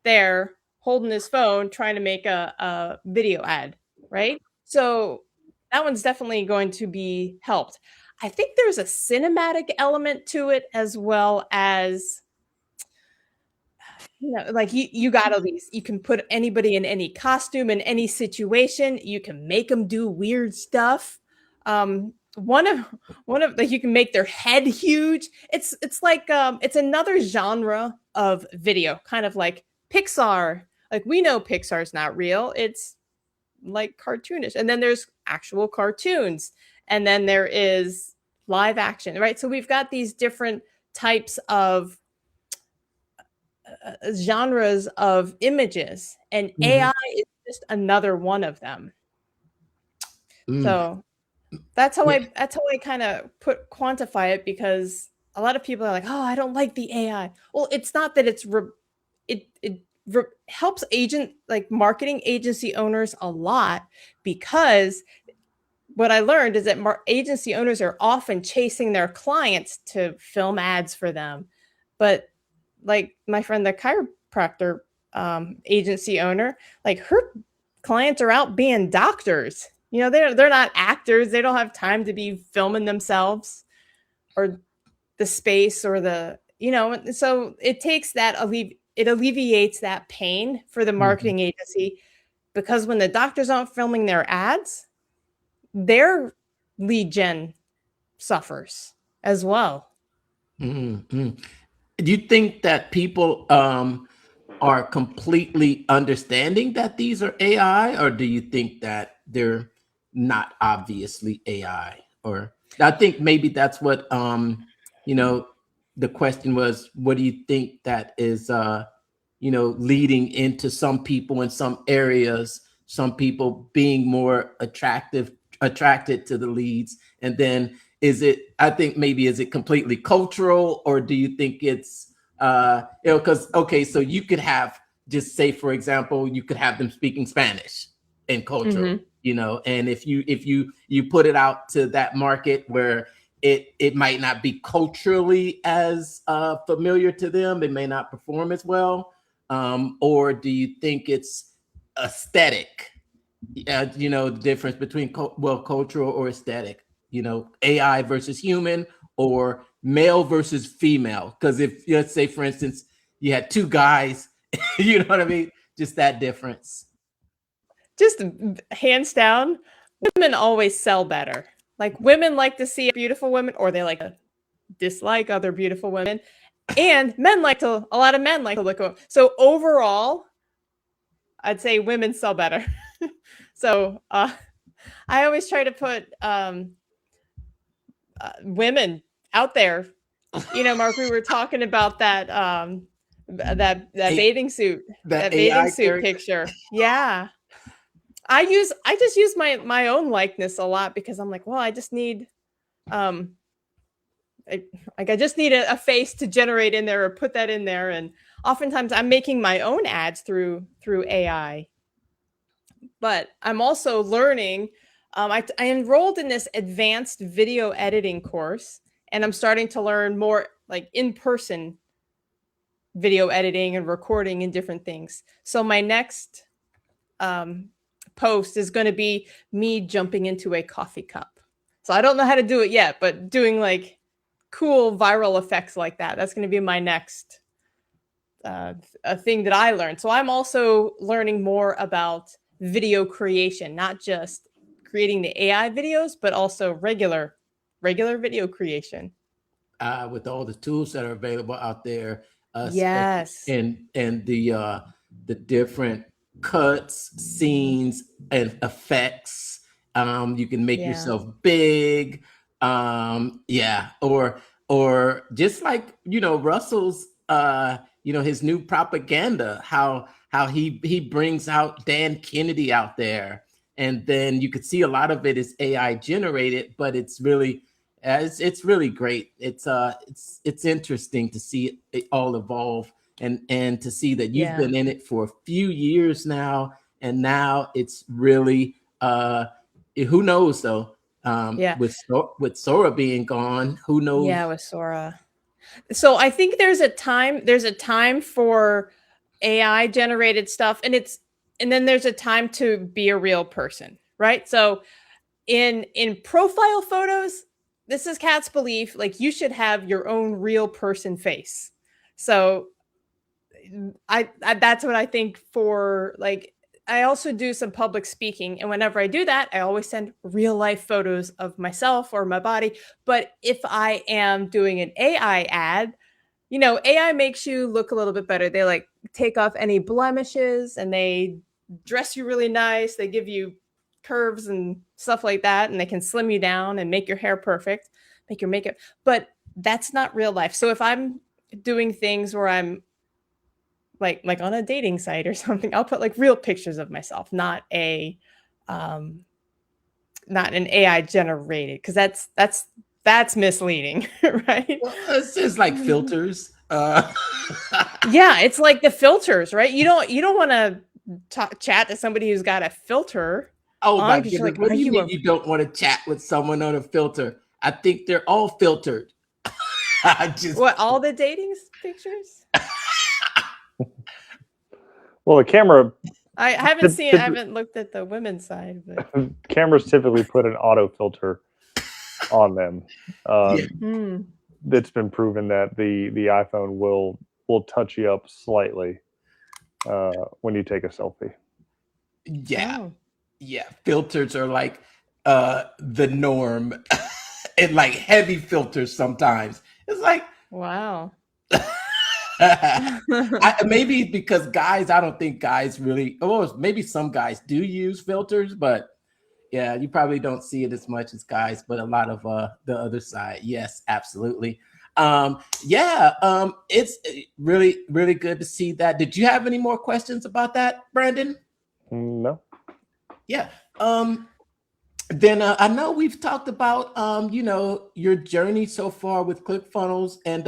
there holding his phone trying to make a video ad, right? So that one's definitely going to be helped. I think there's a cinematic element to it as well as, like you got all these, you can put anybody in any costume in any situation, you can make them do weird stuff. One of like you can make their head huge. It's like it's another genre of video, kind of like Pixar. Like we know Pixar's not real. It's like cartoonish. And then there's actual cartoons. And then there is live action, right? So we've got these different types of genres of images, and AI is just another one of them. So that's how I kind of quantify it, because a lot of people are like, oh, I don't like the AI. Well, it's not that it helps marketing agency owners a lot, because what I learned is that agency owners are often chasing their clients to film ads for them. But like my friend, the chiropractor agency owner, like her clients are out being doctors. They're not actors. They don't have time to be filming themselves or the space or so it takes that it alleviates that pain for the marketing agency, because when the doctors aren't filming their ads, their lead gen suffers as well. Do you think that people are completely understanding that these are AI, or do you think that they're not obviously AI? Or I think maybe that's what the question was, what do you think that is leading into some people in some areas, some people being more attracted to the leads? And then is it completely cultural, or do you think it's because so you could have, just say for example, you could have them speaking Spanish and cultural, and if you put it out to that market where it might not be culturally as familiar to them, it may not perform as well, or do you think it's aesthetic? The difference between cultural or aesthetic, AI versus human, or male versus female. Because if, let's say for instance, you had two guys, you know what I mean? Just that difference. Just hands down, women always sell better. Like women like to see beautiful women, or they like to dislike other beautiful women. And a lot of men like to look at. So overall, I'd say women sell better. So I always try to put women out there. Mark, we were talking about that that bathing suit, that bathing suit picture. Yeah. I just use my own likeness a lot, because I'm like, well, I just need I just need a face to generate in there or put that in there. And oftentimes I'm making my own ads through AI. But I'm also learning I enrolled in this advanced video editing course, and I'm starting to learn more like in-person video editing and recording and different things. So my next post is going to be me jumping into a coffee cup. So I don't know how to do it yet, but doing like cool viral effects like that. That's going to be my next a thing that I learned. So I'm also learning more about video creation, not just creating the AI videos, but also regular video creation. With all the tools that are available out there, Yes. and the different cuts, scenes, and effects. You can make Yeah. yourself big. Yeah, or just like Russell's his new propaganda, how he brings out Dan Kennedy out there, and then you could see a lot of it is AI generated, but it's really really great. It's interesting to see it all evolve, and to see that you've been in it for a few years now, and now it's really who knows though. With Sora being gone, who knows? Yeah, with Sora. So I think there's a time for AI generated stuff, and then there's a time to be a real person, right? So in profile photos, this is Kat's belief, like you should have your own real person face. So I that's what I think for like. I also do some public speaking, and whenever I do that, I always send real life photos of myself or my body. But if I am doing an AI ad, AI makes you look a little bit better. They like take off any blemishes, and they dress you really nice. They give you curves and stuff like that, and they can slim you down and make your hair perfect, make your makeup. But that's not real life. So if I'm doing things where I'm like on a dating site or something, I'll put like real pictures of myself, not an AI generated, because that's misleading, right? Well, it's just like filters. Yeah, it's like the filters, right? You don't want to chat to somebody who's got a filter. Oh my because you're goodness! like, What do are you you mean you don't want to chat with someone on a filter? I think they're all filtered. What, all the dating pictures? Well, the camera I haven't looked at the women's side, but cameras typically put an auto filter on them. It's been proven that the iPhone will touch you up slightly when you take a selfie. Yeah. Yeah, filters are like the norm, and like heavy filters sometimes. It's like, wow. Maybe because guys, I don't think guys really. Oh, maybe some guys do use filters, but yeah, you probably don't see it as much as guys. But a lot of the other side, yes, absolutely. It's really, really good to see that. Did you have any more questions about that, Brandon? No. Yeah. Then I know we've talked about your journey so far with ClickFunnels, and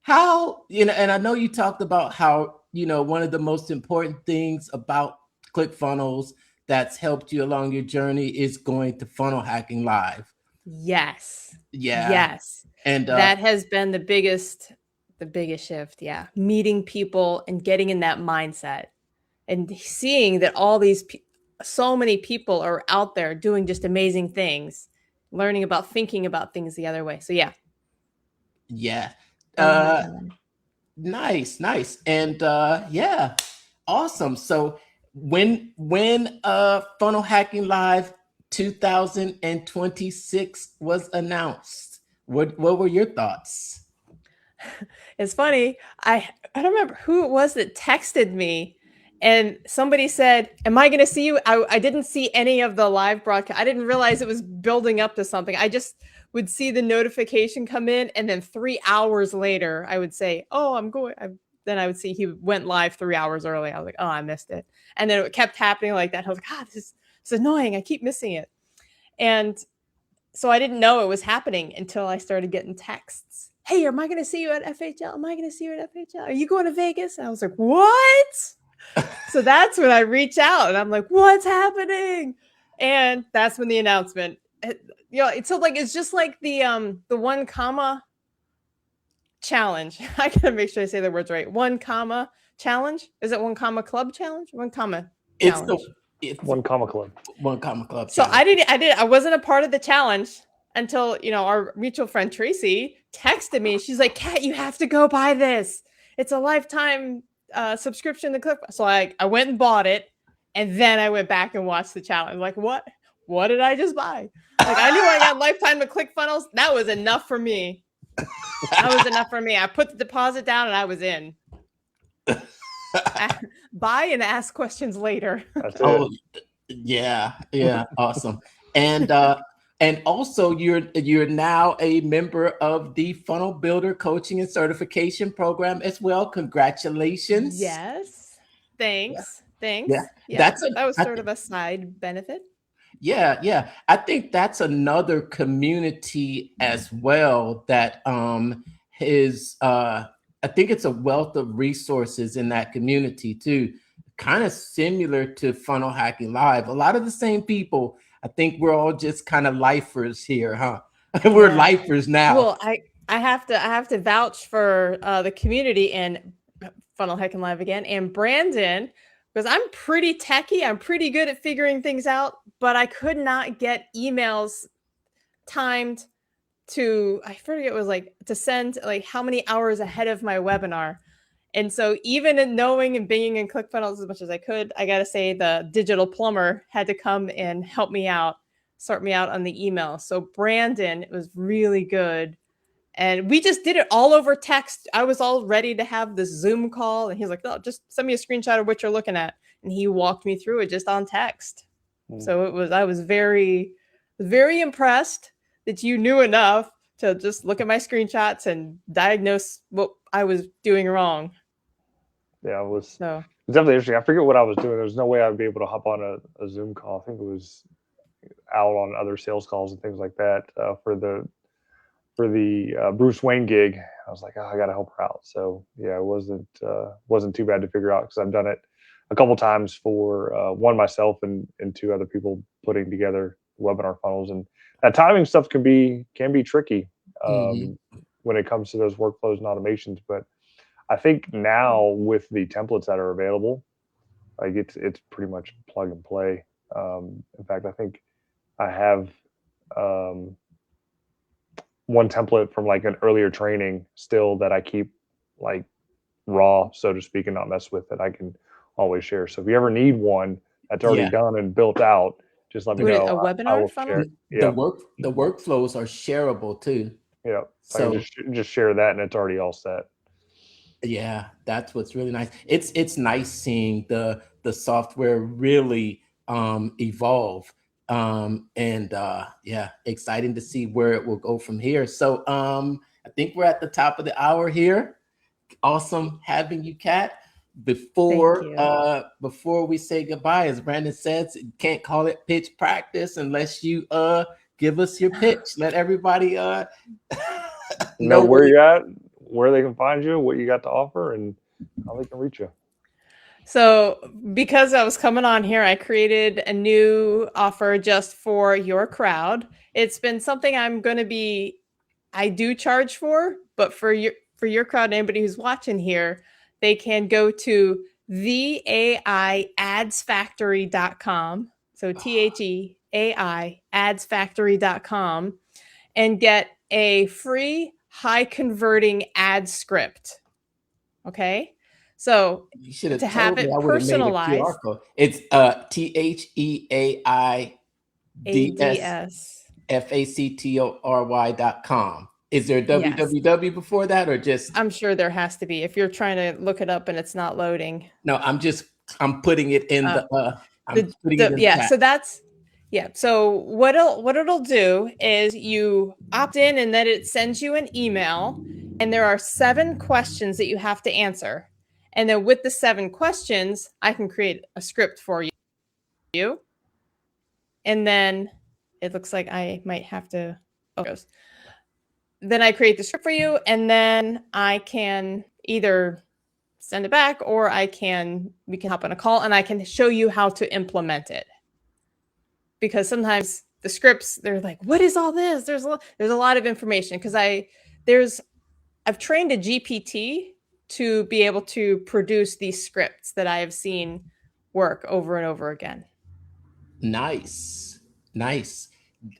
how and I know you talked about how one of the most important things about ClickFunnels that's helped you along your journey is going to Funnel Hacking Live. Yes. Yeah. Yes. And that has been the biggest shift. Yeah. Meeting people and getting in that mindset and seeing that all these so many people are out there doing just amazing things, learning about thinking about things the other way. So yeah. Yeah. Nice. And awesome. So when Funnel Hacking Live 2026 was announced, what were your thoughts? It's funny. I don't remember who it was that texted me, and somebody said, "Am I going to see you?" I didn't see any of the live broadcast. I didn't realize it was building up to something. I just would see the notification come in, and then 3 hours later, I would say, "Oh, I'm going." Then I would see he went live 3 hours early. I was like, "Oh, I missed it," and then it kept happening like that. I was like, "God, this is annoying. I keep missing it," and so I didn't know it was happening until I started getting texts. "Hey, am I going to see you at FHL? Am I going to see you at FHL? Are you going to Vegas?" And I was like, "What?" So that's when I reach out and I'm like, "What's happening?" And that's when the announcement. It's so like it's just like the 1 comma challenge. I gotta make sure I say the words right. 1 comma challenge. Is it 1 comma club challenge? 1 comma challenge. It's 1 comma club. 1 comma club. So challenge. I wasn't a part of the challenge until our mutual friend Tracy texted me. She's like, Kat, you have to go buy this. It's a lifetime subscription to Click. So I went and bought it, and then I went back and watched the challenge. Like, what did I just buy? Like, I knew I got lifetime to ClickFunnels. That was enough for me. I put the deposit down and I was in. Buy and ask questions later. That's it. Oh, yeah, awesome. And also you're now a member of the Funnel Builder Coaching and Certification Program as well. Congratulations. Yes. Thanks. Yeah. Yeah. That was sort of a side benefit. Yeah. I think that's another community as well that is I think it's a wealth of resources in that community too. Kind of similar to Funnel Hacking Live. A lot of the same people. I think we're all just kind of lifers here, huh? We're lifers now. Well, I have to vouch for the community and Funnel Hacking Live again and Brandon, because I'm pretty techie. I'm pretty good at figuring things out, but I could not get emails timed to, I forget it was like to send like how many hours ahead of my webinar. And so even in knowing and being in ClickFunnels as much as I could, I got to say the digital plumber had to come and help me out, sort me out on the email. So Brandon was really good. And we just did it all over text. I was all ready to have this Zoom call. And he's like, no, just send me a screenshot of what you're looking at. And he walked me through it just on text. So I was very, very impressed that you knew enough to just look at my screenshots and diagnose what I was doing wrong. Yeah, it was definitely interesting. I forget what I was doing. There was no way I'd be able to hop on a Zoom call. I think it was out on other sales calls and things like that for the Bruce Wayne gig. I was like, oh, I got to help her out. So yeah, it wasn't too bad to figure out because I've done it a couple times for one myself and 2 other people putting together webinar funnels, and that timing stuff can be tricky when it comes to those workflows and automations. But I think now with the templates that are available, like it's pretty much plug and play. In fact, I think I have one template from like an earlier training still that I keep like raw, so to speak, and not mess with it. I can always share. So if you ever need one that's already done and built out, just let me know. A webinar funnel? The workflows are shareable too. Yeah. So I can just share that and it's already all set. Yeah, that's what's really nice. It's nice seeing the software really evolve. Exciting to see where it will go from here. So I think we're at the top of the hour here. Awesome having you, Kat. Before we say goodbye, as Brandon says, you can't call it pitch practice unless you give us your pitch. Let everybody know where you're at, where they can find you, what you got to offer, and how they can reach you. So because I was coming on here, I created a new offer just for your crowd. It's been something I do charge for, but for your crowd, anybody who's watching here, they can go to theaiadsfactory.com. So THEAI adsfactory.com and get a free high converting ad script. Okay. So you should have to have it personalized, it's THEAIDSFACTORY.com. Is there a www before that or just? I'm sure there has to be if you're trying to look it up and it's not loading. No, I'm putting it in So what it'll do is you opt in and then it sends you an email and there are 7 questions that you have to answer. And then with the 7 questions, I can create a script for you. And then it looks like I might have to, then I create the script for you and then I can either send it back or we can hop on a call and I can show you how to implement it. because sometimes the scripts, they're like, what is all this? There's a lot of information because I've trained a GPT to be able to produce these scripts that I have seen work over and over again. Nice.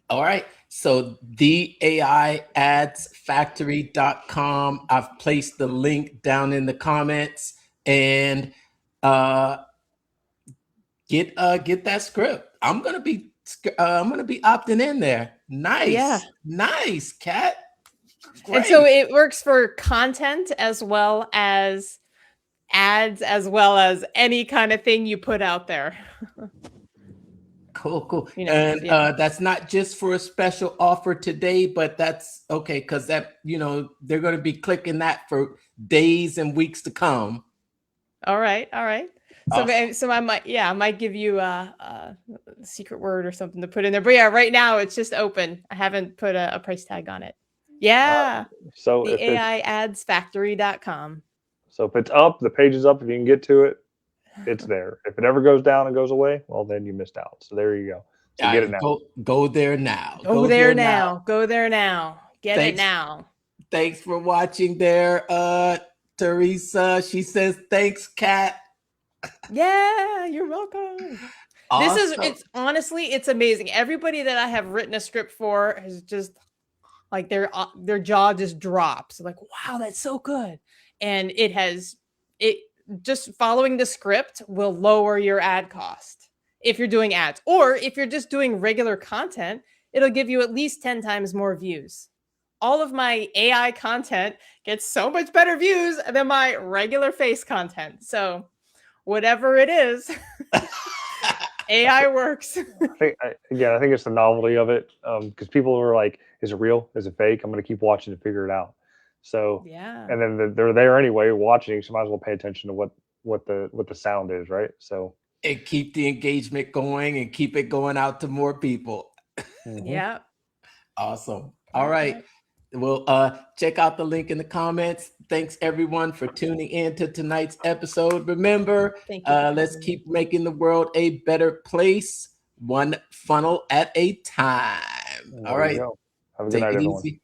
All right. So theaiadsfactory.com. I've placed the link down in the comments, and get that script. I'm gonna be opting in there. Nice. Nice, Kat. Great. And so it works for content as well as ads, as well as any kind of thing you put out there. Cool. And that's not just for a special offer today, but that's okay, because that, they're going to be clicking that for days and weeks to come. All right. Awesome. So I might give you a secret word or something to put in there. But yeah, right now it's just open. I haven't put a price tag on it. Yeah. So the AIadsfactory.com. So if it's up, the page is up. If you can get to it, it's there. If it ever goes down and goes away, well, then you missed out. So there you go. So get it now. Go there now. Go there now. Go there now. Get it now. Thanks for watching there, Teresa. She says, thanks, Kat. Yeah, you're welcome. Awesome. It's amazing. Everybody that I have written a script for has just like their jaw just drops. Like, wow, that's so good. And it just following the script will lower your ad cost if you're doing ads, or if you're just doing regular content, it'll give you at least 10 times more views. All of my AI content gets so much better views than my regular face content. So whatever it is, AI works. I think it's the novelty of it, because people are like, is it real? Is it fake? I'm going to keep watching to figure it out. So yeah, and then they're there anyway watching, so might as well pay attention to what the sound is, right? So and keep the engagement going and keep it going out to more people. Yeah. Awesome. All right. Well, check out the link in the comments. Thanks everyone for tuning in to tonight's episode. Remember, let's keep making the world a better place, one funnel at a time. All right. Have a good night, everyone. Easy.